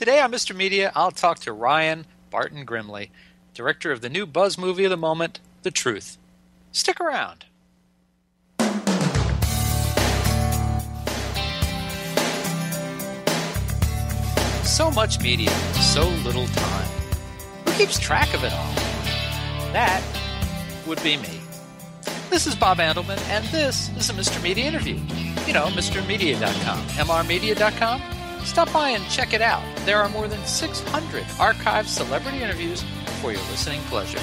Today on Mr. Media, I'll talk to Ryan Barton-Grimley, director of the new buzz movie of the moment, The Truth. Stick around. So much media, so little time. Who keeps track of it all? That would be me. This is Bob Andelman, and this is a Mr. Media interview. You know, MrMedia.com, MRmedia.com. Stop by and check it out. There are more than 600 archived celebrity interviews for your listening pleasure.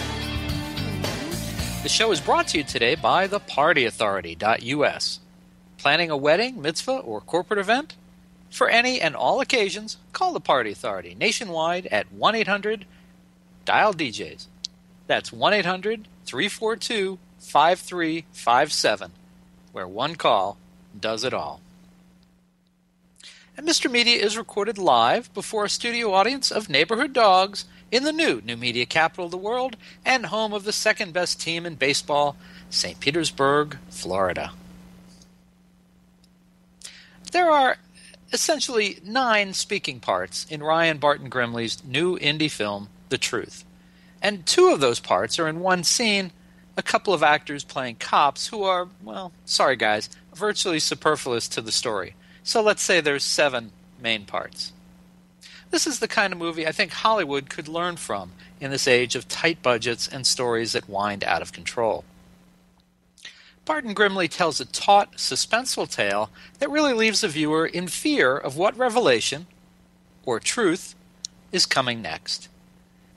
The show is brought to you today by thepartyauthority.us. Planning a wedding, mitzvah, or corporate event? For any and all occasions, call the Party Authority nationwide at 1-800-DIAL-DJs. That's 1-800-342-5357, where one call does it all. And Mr. Media is recorded live before a studio audience of neighborhood dogs in the new media capital of the world and home of the second best team in baseball, St. Petersburg, Florida. There are essentially 9 speaking parts in Ryan Barton-Grimley's new indie film, The Truth. And 2 of those parts are in one scene, a couple of actors playing cops who are, well, sorry guys, virtually superfluous to the story. So let's say there's 7 main parts. This is the kind of movie I think Hollywood could learn from in this age of tight budgets and stories that wind out of control. Barton-Grimley tells a taut, suspenseful tale that really leaves the viewer in fear of what revelation, or truth, is coming next.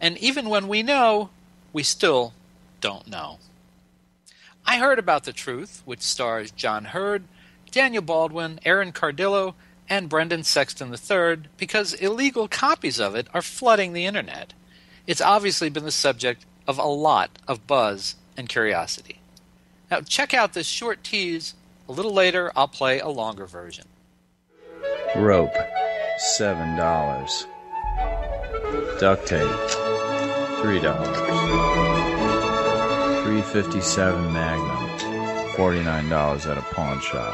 And even when we know, we still don't know. I heard about The Truth, which stars John Hurd, Daniel Baldwin, Erin Cardillo, and Brendan Sexton III, because illegal copies of it are flooding the internet. It's obviously been the subject of a lot of buzz and curiosity. Now, check out this short tease. A little later, I'll play a longer version. Rope, $7. Duct tape, $3. 357 Magnum, $49 at a pawn shop.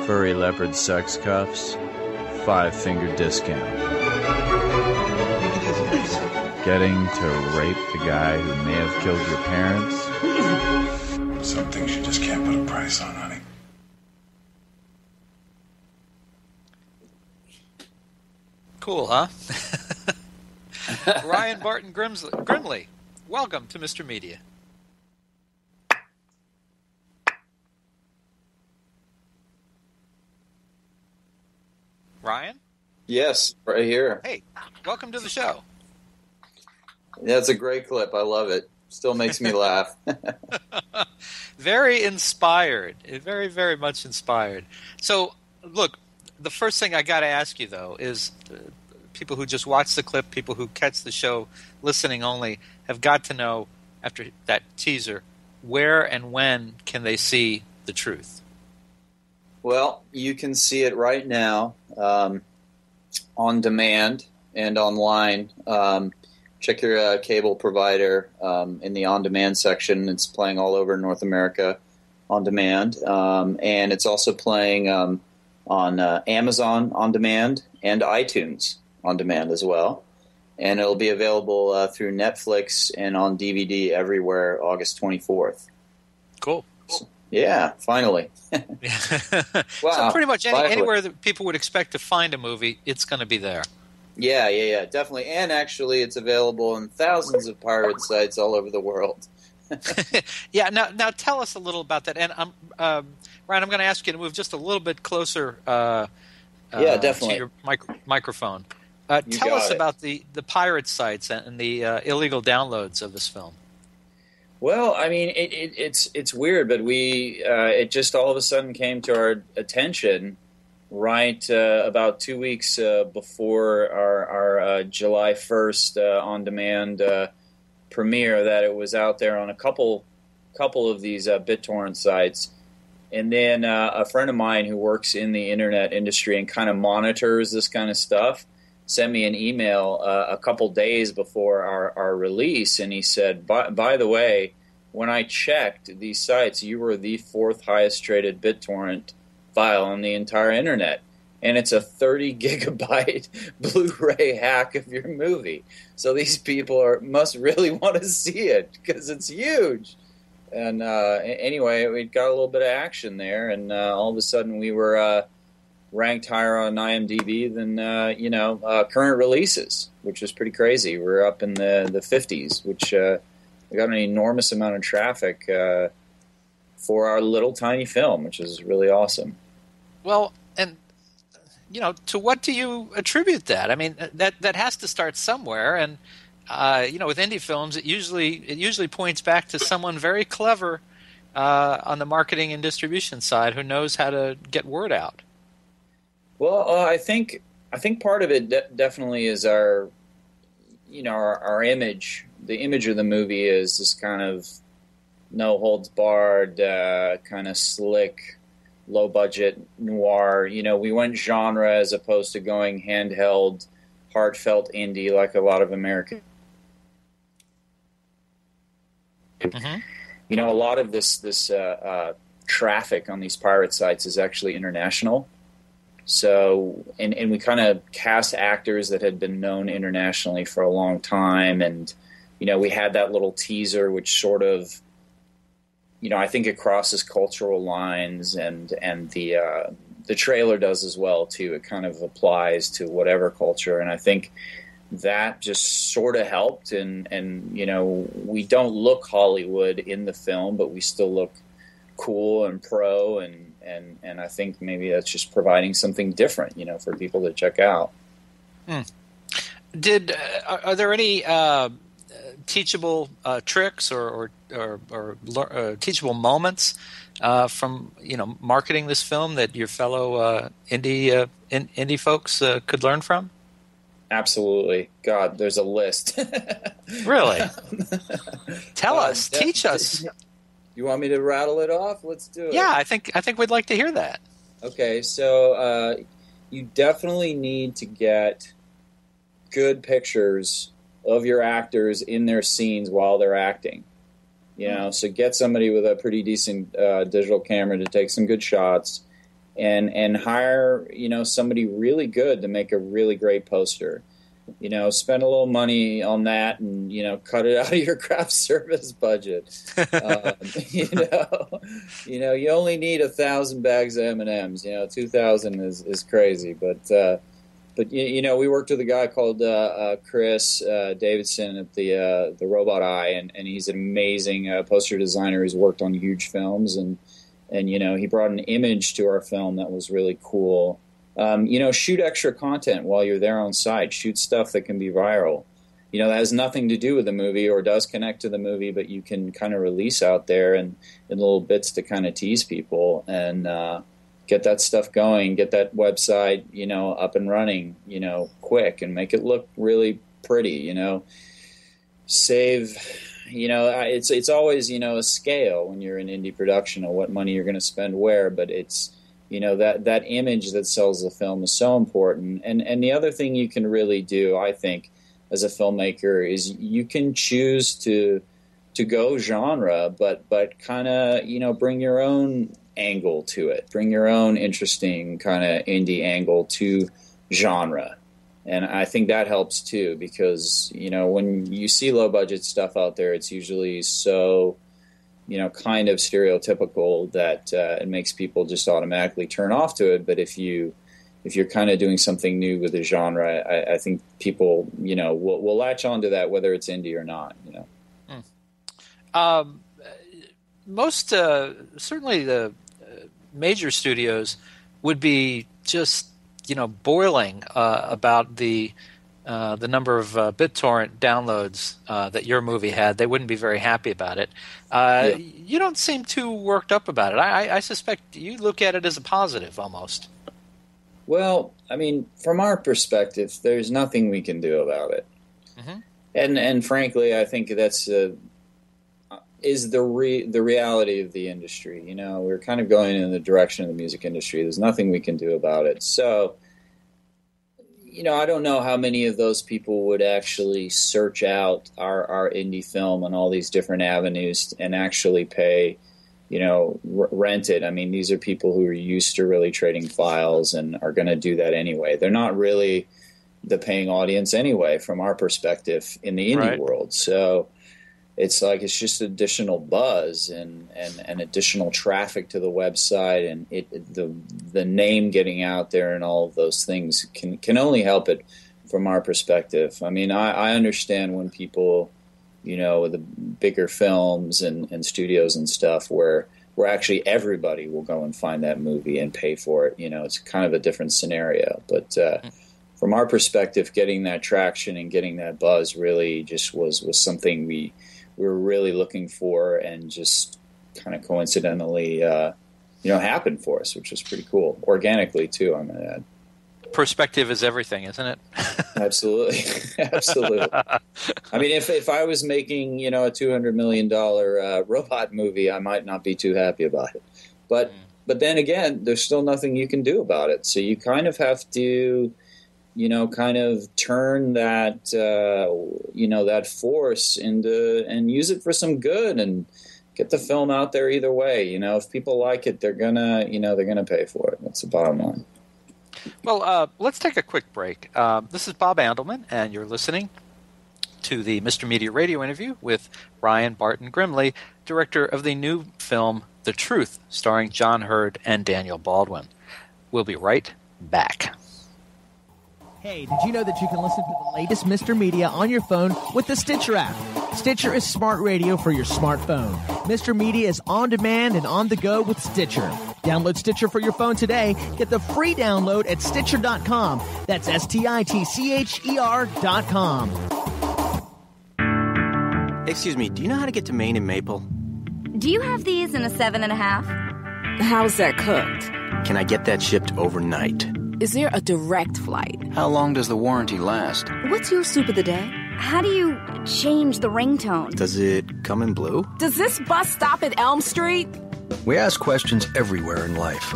Furry leopard sex cuffs, 5-finger discount. Getting to rape the guy who may have killed your parents? Some things you just can't put a price on, honey. Cool, huh? Ryan Barton-Grimley, welcome to Mr. Media. Ryan? Yes, right here. Hey, welcome to the show. Yeah, it's a great clip. I love it. Still makes me laugh. Very inspired. Very, very much inspired. So, look, the first thing I got to ask you, though, is people who just watch the clip, people who catch the show listening only, have got to know, after that teaser, where and when can they see The Truth? Well, you can see it right now on demand and online. Check your cable provider in the on-demand section. It's playing all over North America on demand. And it's also playing on Amazon on demand and iTunes on demand as well. And it'll be available through Netflix and on DVD everywhere August 24th. Cool. Yeah, finally. Wow. Wow. So pretty much anywhere that people would expect to find a movie, it's going to be there. Yeah, definitely. And actually, it's available on thousands of pirate sites all over the world. Yeah, now tell us a little about that. And Ryan, I'm going to ask you to move just a little bit closer definitely. to your microphone. Tell us about the pirate sites and the illegal downloads of this film. Well, I mean, it's weird, but it just all of a sudden came to our attention right about 2 weeks before our July 1st on-demand premiere that it was out there on a couple of these BitTorrent sites. And then a friend of mine who works in the internet industry and kind of monitors this kind of stuff sent me an email a couple days before our release, and he said, by the way, when I checked these sites, you were the 4th highest traded BitTorrent file on the entire internet. and it's a 30 gigabyte Blu-ray hack of your movie. So these people must really want to see it because it's huge. And anyway, we got a little bit of action there, and all of a sudden we were ranked higher on IMDb than current releases, which was pretty crazy. We're up in the 50s, which we got an enormous amount of traffic for our little tiny film, which is really awesome. Well, and to what do you attribute that? I mean, that has to start somewhere, and with indie films, it usually points back to someone very clever on the marketing and distribution side who knows how to get word out. Well, I think part of it definitely is our image. The image of the movie is this kind of no holds barred, kind of slick, low budget noir. We went genre as opposed to going handheld, heartfelt indie like a lot of American. Mm-hmm. A lot of this traffic on these pirate sites is actually international. So, and we kind of cast actors that had been known internationally for a long time, and we had that little teaser, which sort of, I think it crosses cultural lines, and the trailer does as well too. It kind of applies to whatever culture, and I think that just sort of helped. And we don't look Hollywood in the film, but we still look cool and pro, and I think maybe that's just providing something different, for people to check out. Are there any teachable tricks or teachable moments from marketing this film that your fellow indie folks could learn from? Absolutely. God, there's a list. Really? Tell us. Teach us. You want me to rattle it off? Let's do it. Yeah, I think we'd like to hear that. Okay, so you definitely need to get good pictures of your actors in their scenes while they're acting. So get somebody with a pretty decent digital camera to take some good shots, and hire somebody really good to make a really great poster. Spend a little money on that, and cut it out of your craft service budget. You only need 1,000 bags of M&Ms. 2,000 is crazy, but we worked with a guy called Chris Davidson at the Robot Eye, and he's an amazing poster designer who's worked on huge films, and he brought an image to our film that was really cool. Shoot extra content while you're there on site. Shoot stuff that can be viral. That has nothing to do with the movie or does connect to the movie, but you can kind of release out there in little bits to kind of tease people and get that stuff going, get that website, up and running, quick, and make it look really pretty, Save, it's always, a scale when you're in indie production of what money you're going to spend where, but it's, that image that sells the film is so important. And the other thing you can really do, I think, as a filmmaker is you can choose to go genre, but kind of, bring your own angle to it. Bring your own interesting kind of indie angle to genre. And I think that helps too, because, when you see low budget stuff out there, it's usually so, kind of stereotypical that it makes people just automatically turn off to it. But if you're kind of doing something new with the genre, I think people, will latch on to that, whether it's indie or not, Most, certainly the major studios would be just, boiling about the number of BitTorrent downloads that your movie had. They wouldn't be very happy about it. Yeah. You don't seem too worked up about it. I suspect you look at it as a positive almost. Well, I mean, from our perspective, there's nothing we can do about it. Mm-hmm. And frankly, I think that's is the reality of the industry. We're kind of going in the direction of the music industry. There's nothing we can do about it. So, I don't know how many of those people would actually search out our indie film on all these different avenues and actually pay, rent it. I mean, these are people who are used to really trading files and are going to do that anyway. They're not really the paying audience anyway, from our perspective in the indie world. So it's like it's just additional buzz and additional traffic to the website, and the name getting out there and all of those things can only help it from our perspective. I mean, I understand when people, the bigger films and studios and stuff where actually everybody will go and find that movie and pay for it. It's kind of a different scenario. But from our perspective, getting that traction and getting that buzz really just was something we were really looking for, and just kind of coincidentally, happened for us, which was pretty cool. Organically, too, I'm going to add. Perspective is everything, isn't it? Absolutely. Absolutely. I mean, if I was making, a $200 million robot movie, I might not be too happy about it. But then again, there's still nothing you can do about it. So you kind of have to, kind of turn that, that force into and use it for some good and get the film out there either way. If people like it, they're gonna pay for it. That's the bottom line. Well, let's take a quick break. This is Bob Andelman, and you're listening to the Mr. Media Radio interview with Ryan Barton-Grimley, director of the new film The Truth, starring John Hurd and Daniel Baldwin. We'll be right back. Hey, did you know that you can listen to the latest Mr. Media on your phone with the Stitcher app? Stitcher is smart radio for your smartphone. Mr. Media is on demand and on the go with Stitcher. Download Stitcher for your phone today. Get the free download at Stitcher.com. That's STITCHER.com. Excuse me, do you know how to get to Maine and Maple? Do you have these in a 7.5? How's that cooked? Can I get that shipped overnight? Is there a direct flight? How long does the warranty last? What's your soup of the day? How do you change the ringtone? Does it come in blue? Does this bus stop at Elm Street? We ask questions everywhere in life.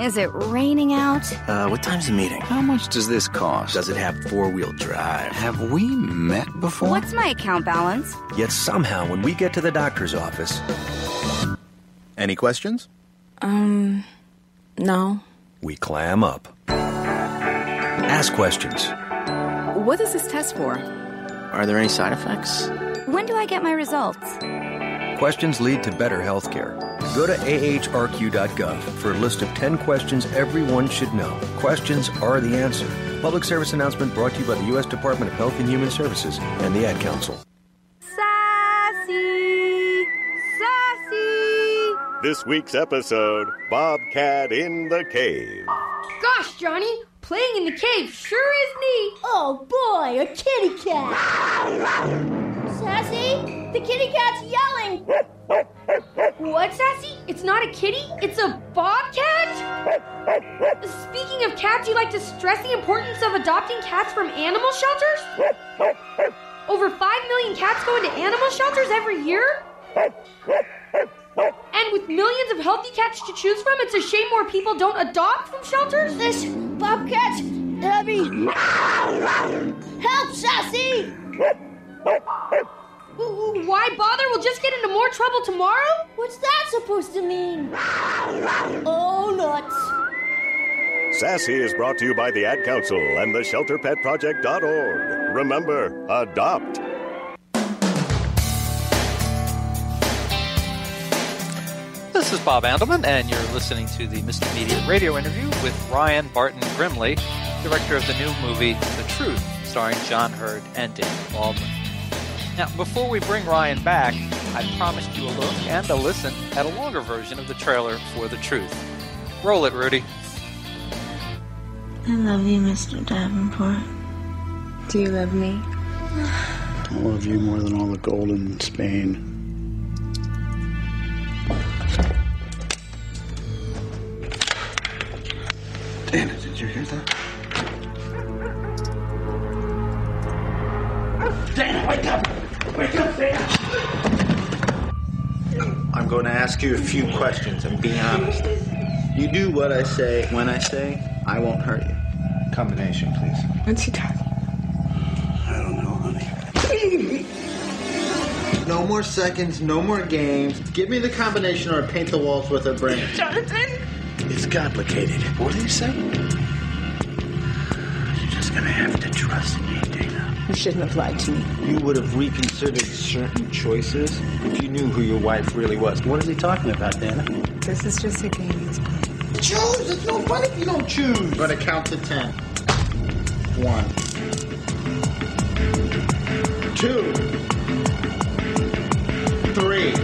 Is it raining out? What time's the meeting? How much does this cost? Does it have four-wheel drive? Have we met before? What's my account balance? Yet somehow when we get to the doctor's office... Any questions? No. We clam up. Ask questions. What is this test for? Are there any side effects? When do I get my results? Questions lead to better healthcare. Go to ahrq.gov for a list of 10 questions everyone should know. Questions are the answer. Public service announcement brought to you by the U.S. Department of Health and Human Services and the Ad Council. Sassy! Sassy! This week's episode, Bobcat in the Cave. Gosh, Johnny, playing in the cave sure is neat. Oh boy, a kitty cat. Sassy, the kitty cat's yelling. What, Sassy? It's not a kitty, it's a bobcat? Speaking of cats, you like to stress the importance of adopting cats from animal shelters? Over 5 million cats go into animal shelters every year? And with millions of healthy cats to choose from, it's a shame more people don't adopt from shelters? This bobcat's heavy. Help, Sassy! Why bother? We'll just get into more trouble tomorrow? What's that supposed to mean? Oh, nuts. Sassy is brought to you by the Ad Council and the ShelterPetProject.org. Remember, adopt. This is Bob Andelman, and you're listening to the Mr. Media Radio interview with Ryan Barton-Grimley, director of the new movie The Truth, starring John Hurd and Daniel Baldwin. Now, before we bring Ryan back, I promised you a look and a listen at a longer version of the trailer for The Truth. Roll it, Rudy. I love you, Mr. Davenport. Do you love me? I love you more than all the gold in Spain. Dana, did you hear that? Dana, wake up! Wake up, Dana! I'm going to ask you a few questions and be honest. You do what I say when I say, I won't hurt you. Combination, please. What's he talking? I don't know, honey. No more seconds, no more games. Give me the combination or paint the walls with a brain. Jonathan? It's complicated. What do you say? You're just gonna have to trust me, Dana. You shouldn't have lied to me. You would have reconsidered certain choices if you knew who your wife really was. What is he talking about, Dana? This is just a game he's playing. Choose! It's no fun if you don't choose. I'm gonna count to 10. 1, 2, 3, 4,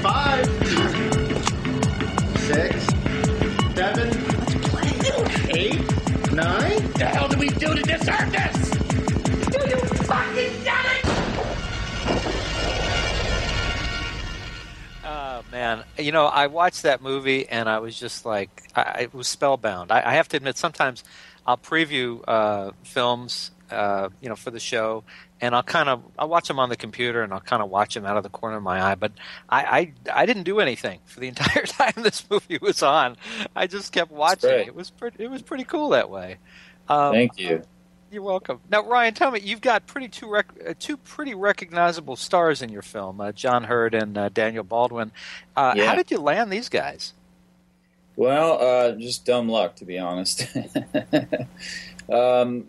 5, 6, 7, 8, 9. What the hell do we do to deserve this? Do you fucking get it? Oh, man. You know, I watched that movie and I was just like, I was spellbound. I have to admit, sometimes I'll preview films, for the show, and I'll watch them on the computer and I'll kind of watch them out of the corner of my eye. But I didn't do anything for the entire time this movie was on. I just kept watching. It was pretty cool that way. Thank you. You're welcome. Now, Ryan, tell me, you've got two pretty recognizable stars in your film, John Hurt and Daniel Baldwin. How did you land these guys? Well, just dumb luck, to be honest. I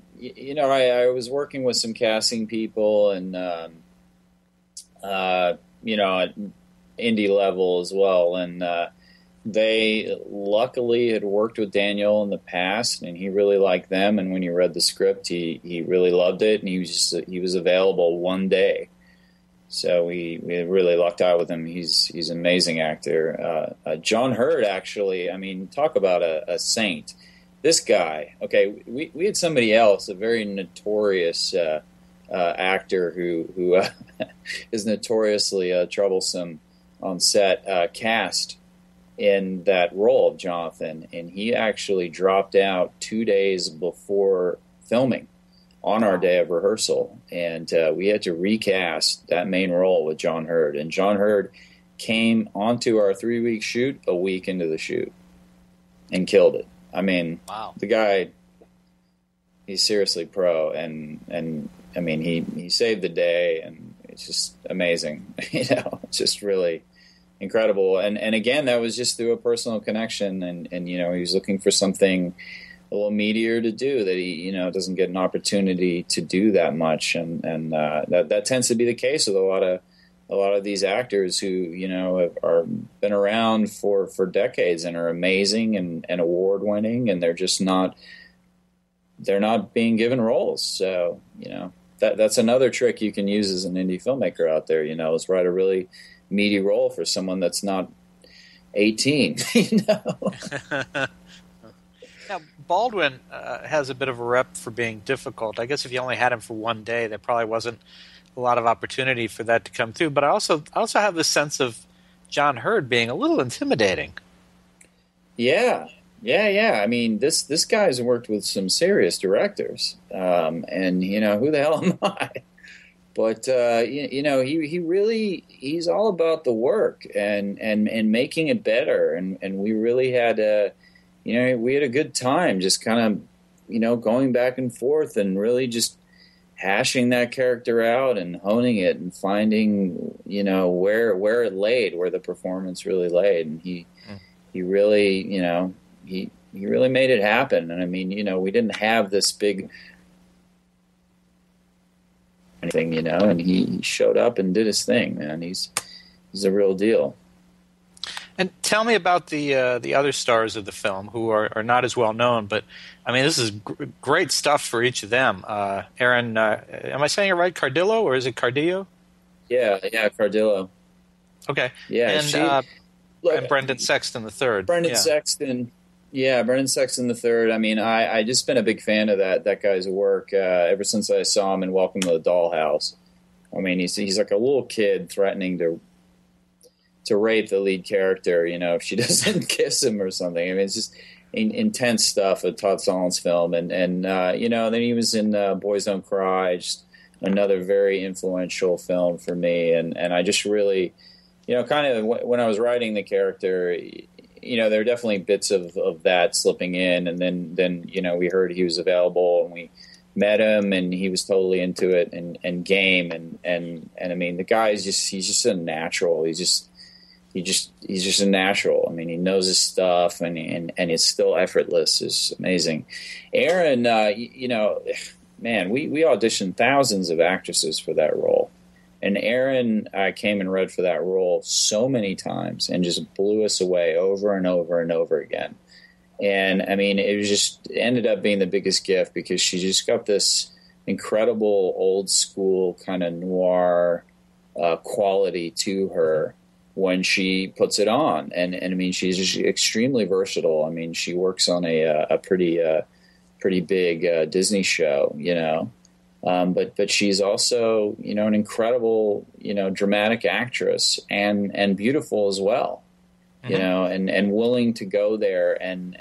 was working with some casting people and, at indie level as well. And they luckily had worked with Daniel in the past, and he really liked them. And when he read the script, he really loved it, and he was available one day. So we really lucked out with him. He's an amazing actor. John Hurt, actually, I mean, talk about a saint. This guy, okay, we had somebody else, a very notorious actor who is notoriously troublesome on set, cast in that role of Jonathan, and he actually dropped out 2 days before filming on our day of rehearsal, and we had to recast that main role with John Hurt. And John Hurt came onto our 3-week shoot a week into the shoot and killed it. I mean, wow. The guy, he's seriously pro, and I mean, he saved the day, and it's just amazing. It's just really incredible. And again, that was just through a personal connection, and he was looking for something a little meatier to do that he doesn't get an opportunity to do that much, and that tends to be the case with a lot of these actors who are been around for decades and are amazing and award winning, and they're not being given roles. So that's another trick you can use as an indie filmmaker out there. Is write a really meaty role for someone that's not 18. Now, Baldwin has a bit of a rep for being difficult. I guess if you only had him for one day, there probably wasn't a lot of opportunity for that to come through. But I also have this sense of John Hurt being a little intimidating. Yeah. I mean, this guy's worked with some serious directors, and who the hell am I? But he's all about the work and making it better, and we really had we had a good time just kind of going back and forth and really just hashing that character out and honing it and finding where it laid, where the performance really laid, and he really he really made it happen. And I mean, we didn't have this big thing, and he showed up and did his thing, man. He's a real deal. And tell me about the other stars of the film who are not as well known, but I mean, this is great stuff for each of them. Erin, am I saying it right? Cardillo, or is it Cardillo? Yeah, Cardillo. Okay. Yeah, and Brendan Sexton III. Sexton. Yeah, Brendan Sexton III. I mean, I just been a big fan of that guy's work ever since I saw him in Welcome to the Dollhouse. I mean, he's like a little kid threatening to rape the lead character, if she doesn't kiss him or something. I mean, it's just intense stuff, a Todd Solondz film. And then he was in Boys Don't Cry, just another very influential film for me. And I just really, kind of when I was writing the character, there are definitely bits of that slipping in. And then we heard he was available, and we met him, and he was totally into it and game. And I mean, the guy is he's just a natural. He's just a natural. I mean, he knows his stuff, and it's still effortless. It's amazing. Erin, man, we auditioned thousands of actresses for that role. And Erin came and read for that role so many times and just blew us away over and over and over again. And, I mean, it ended up being the biggest gift because she just got this incredible old school kind of noir quality to her when she puts it on. And I mean, she's just extremely versatile. I mean, she works on a pretty big Disney show, but she's also, an incredible, dramatic actress and beautiful as well, and willing to go there and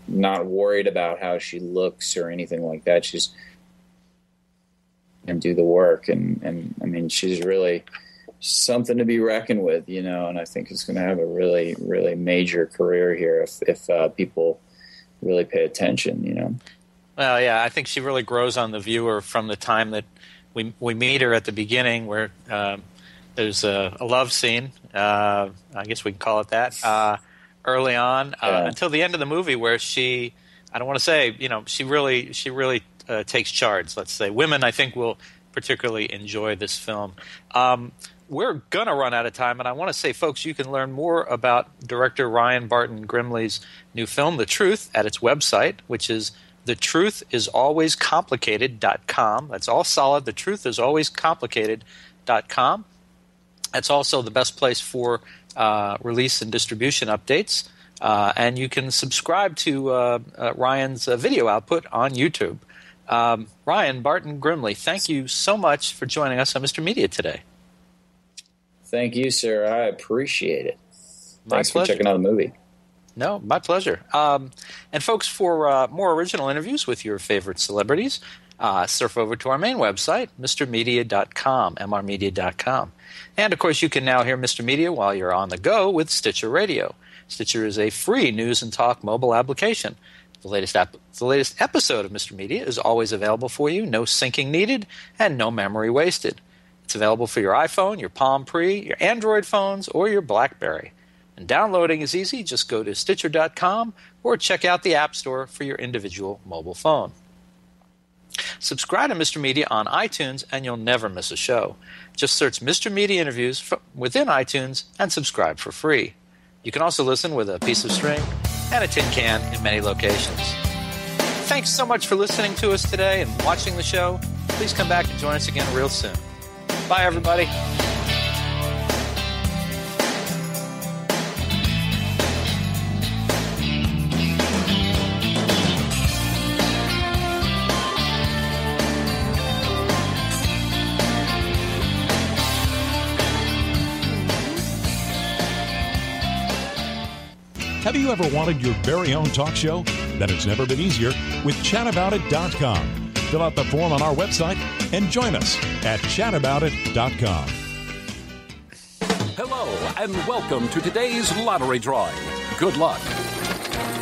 not worried about how she looks or anything like that. She's and do the work. And I mean, she's really something to be reckoned with, and I think it's going to have a really, really major career here if people really pay attention, Well, yeah, I think she really grows on the viewer from the time that we meet her at the beginning, where there's a love scene. I guess we can call it that. Early on, until the end of the movie, where she, I don't want to say, she really takes charge. Let's say women, I think, will particularly enjoy this film. We're gonna run out of time, and I want to say, folks, you can learn more about director Ryan Barton-Grimley's new film, The Truth, at its website, which is thetruithisalwayscomplicated.com. That's all solid. Thetruithisalwayscomplicated.com. That's also the best place for release and distribution updates. And you can subscribe to Ryan's video output on YouTube. Ryan Barton-Grimley, thank you so much for joining us on Mr. Media today. Thank you, sir. I appreciate it. Thanks for checking out the movie. No, my pleasure. And folks, for more original interviews with your favorite celebrities, surf over to our main website, mrmedia.com, mrmedia.com. And, of course, you can now hear Mr. Media while you're on the go with Stitcher Radio. Stitcher is a free news and talk mobile application. The latest episode of Mr. Media is always available for you, no syncing needed, and no memory wasted. It's available for your iPhone, your Palm Pre, your Android phones, or your BlackBerry. And downloading is easy. Just go to Stitcher.com or check out the App Store for your individual mobile phone. Subscribe to Mr. Media on iTunes and you'll never miss a show. Just search Mr. Media Interviews within iTunes and subscribe for free. You can also listen with a piece of string and a tin can in many locations. Thanks so much for listening to us today and watching the show. Please come back and join us again real soon. Bye, everybody. Have you ever wanted your very own talk show? Then it's never been easier with chataboutit.com. Fill out the form on our website and join us at chataboutit.com. Hello, and welcome to today's lottery drawing. Good luck.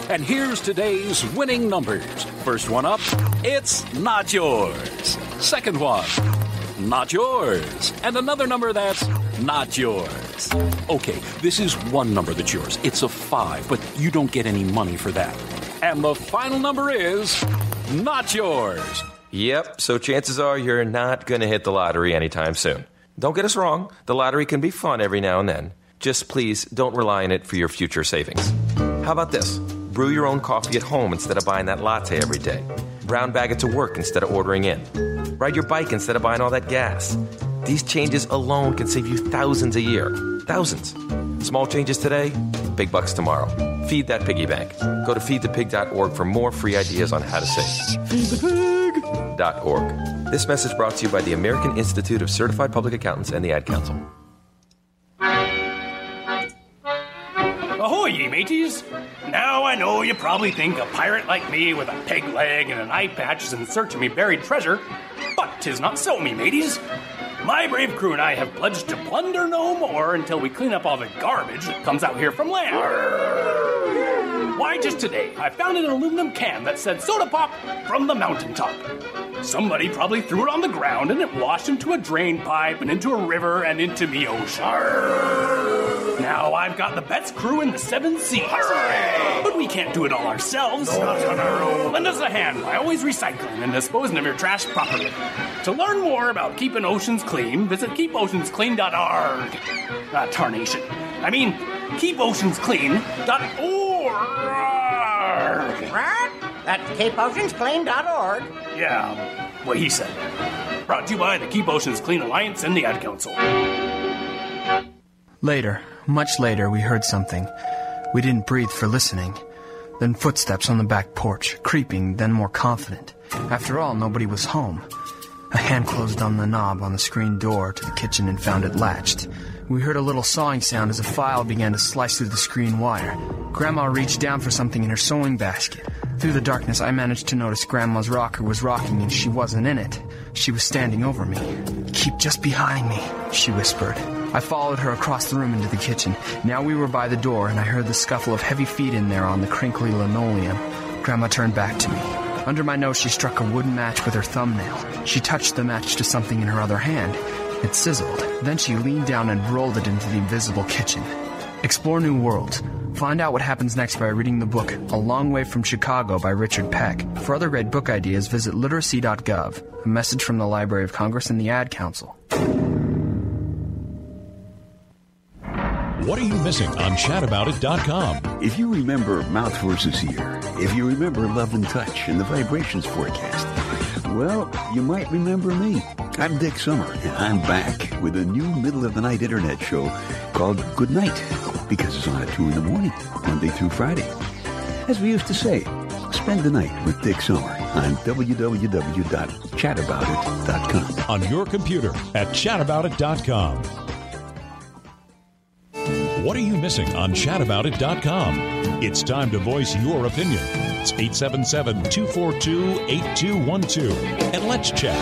And here's today's winning numbers. First one up, it's not yours. Second one, not yours. And another number that's not yours. Okay, this is one number that's yours. It's a 5, but you don't get any money for that. And the final number is not yours. Yep, so chances are you're not going to hit the lottery anytime soon. Don't get us wrong, the lottery can be fun every now and then. Just please don't rely on it for your future savings. How about this? Brew your own coffee at home instead of buying that latte every day. Brown bag it to work instead of ordering in. Ride your bike instead of buying all that gas. These changes alone can save you thousands a year. Thousands. Small changes today, big bucks tomorrow. Feed that piggy bank. Go to feedthepig.org for more free ideas on how to save. Feedthepig.org. This message brought to you by the American Institute of Certified Public Accountants and the Ad Council. Ahoy, ye mateys! Now I know you probably think a pirate like me with a peg leg and an eye patch is in search of me buried treasure, but 'tis not so, me mateys. My brave crew and I have pledged to plunder no more until we clean up all the garbage that comes out here from land. Why, just today, I found an aluminum can that said soda pop from the mountaintop. Somebody probably threw it on the ground and it washed into a drain pipe and into a river and into the ocean. Now I've got the best crew in the 7 seas. Hooray! But we can't do it all ourselves. Not on our own. Lend us a hand by always recycling and disposing of your trash properly. To learn more about keeping oceans clean, visit keepoceansclean.org. Tarnation. I mean, keepoceansclean.org. What? That's keepoceansclean.org. Yeah, what he said. Brought to you by the Keep Oceans Clean Alliance and the Ad Council. Later, much later, we heard something. We didn't breathe for listening. Then footsteps on the back porch, creeping, then more confident. After all, nobody was home. A hand closed on the knob on the screen door to the kitchen and found it latched. We heard a little sawing sound as a file began to slice through the screen wire. Grandma reached down for something in her sewing basket. Through the darkness, I managed to notice Grandma's rocker was rocking and she wasn't in it. She was standing over me. "Keep just behind me," she whispered. I followed her across the room into the kitchen. Now we were by the door, and I heard the scuffle of heavy feet in there on the crinkly linoleum. Grandma turned back to me. Under my nose, she struck a wooden match with her thumbnail. She touched the match to something in her other hand. It sizzled. Then she leaned down and rolled it into the invisible kitchen. Explore new worlds. Find out what happens next by reading the book A Long Way from Chicago by Richard Peck. For other great book ideas, visit literacy.gov. A message from the Library of Congress and the Ad Council. What are you missing on chataboutit.com? If you remember Mouth versus Ear, if you remember Love and Touch and the Vibrations forecast, well, you might remember me. I'm Dick Summer, and I'm back with a new middle-of-the-night internet show called Good Night, because it's on at 2 in the morning, Monday through Friday. As we used to say, spend the night with Dick Summer on www.chataboutit.com. On your computer at chataboutit.com. What are you missing on chataboutit.com? It's time to voice your opinion. It's 877-242-8212. And let's chat.